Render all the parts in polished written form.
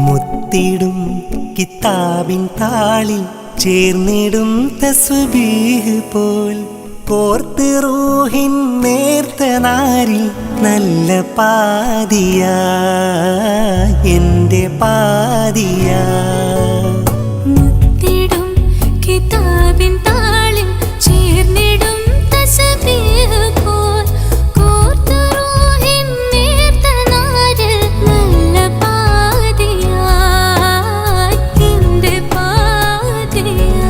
മുത്തിടും കിതാബിൻ താളിൽ ചേർന്നിടും തസ്ബീഹ് പോൽ കോർത്ത് റൂഹിൻ നേർത്ത നാരിൽ നല്ല പാതിയാ എൻ്റെ പാതിയാ. മുത്തിടും കിതാബിൻ താളിൽ ചേർന്നിടും തസ്ബീഹ് പോൽ കോർത്ത് റൂഹിൻ നേർത്ത നാരിൽ നല്ല പാതിയാ എൻ്റെ പാതിയാ.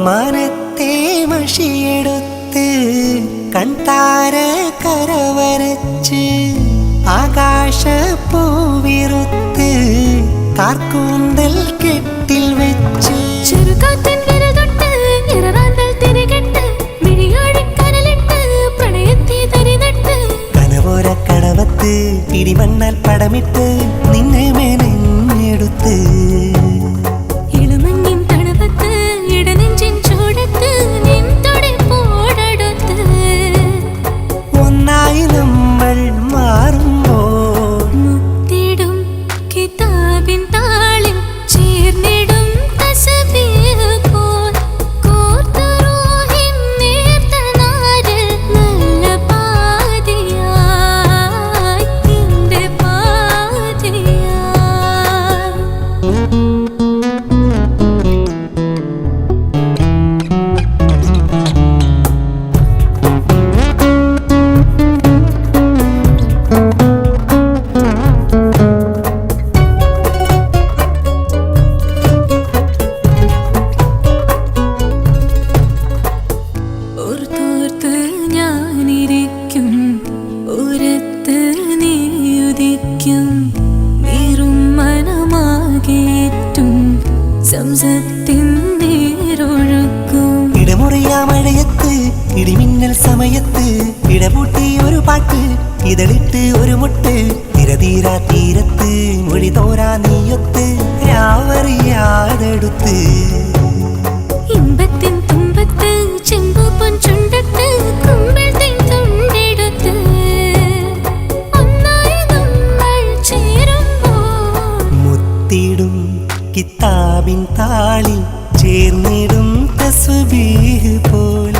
മനത്തെ മഷിയെടുത്ത് കൺതാര കരവരച്ച് ആകാശപ്പൂവിറുത്ത് കാർക്കൂന്തൽ കെട്ടിൽ വെച്ച് ചെറുകാറ്റൻ വിരൽ തൊട്ട് ഇററാന്തൽ തിരികെട്ട് മിഴിയാഴിക്കനലിട്ട് പ്രണയത്തെ തരിനട്ട് കനവോര കടവത്ത് പിടിമണ്ണാൽ പടമിട്ട് നിന്നെ മെനഞ്ഞെടുത്ത് ഇളമഞ്ഞിൻ തണുപ്പത്ത് ഇടനെഞ്ചിൻ ചൂടത്ത് നിൻതൊടി പോടടുത്ത് ഒന്നായി നമ്മൾ മാറുമ്പോൾ മുത്തിടും കിതാബിൻ താളിൽ ചേർന്നിടും തസ്ബീഹ് പോൽ കോർത്ത് റൂഹിൻ നേർത്ത നാരിൽ നല്ല പാതിയായി എൻ്റെ പാതിയായി. ഓർത്തോർത്ത് ഞാനിരിക്കും ഉരത്ത് നീയുദിക്കും നീറും മനമാകേറ്റും സംസത്തിൻ നീരൊഴുക്കും. ഇടമുറിയാ മഴയത്ത് ഇടിമിന്നൽ സമയത്ത് ഇടപൂട്ടി ഒരു പാട്ട് ഇതളിട്ട് ഒരു മുട്ട് തിരതീരാ തീരത്ത് മൊഴി തോരാ നീയൊത്ത് രാവറിയാതെടുത്ത് ഇമ്പത്തിൻ തുമ്പത്ത് ചെമ്പൂപ്പൻ ചുണ്ടത്ത് കുമ്പിൾ തേൻ തുണ്ടെടുത്ത് ഒന്നായി നമ്മൾ ചേരുമ്പോൾ മുത്തിടും കിതാബിൻ താളിൽ ചേർന്നിടും തസ്ബീഹ് പോൽ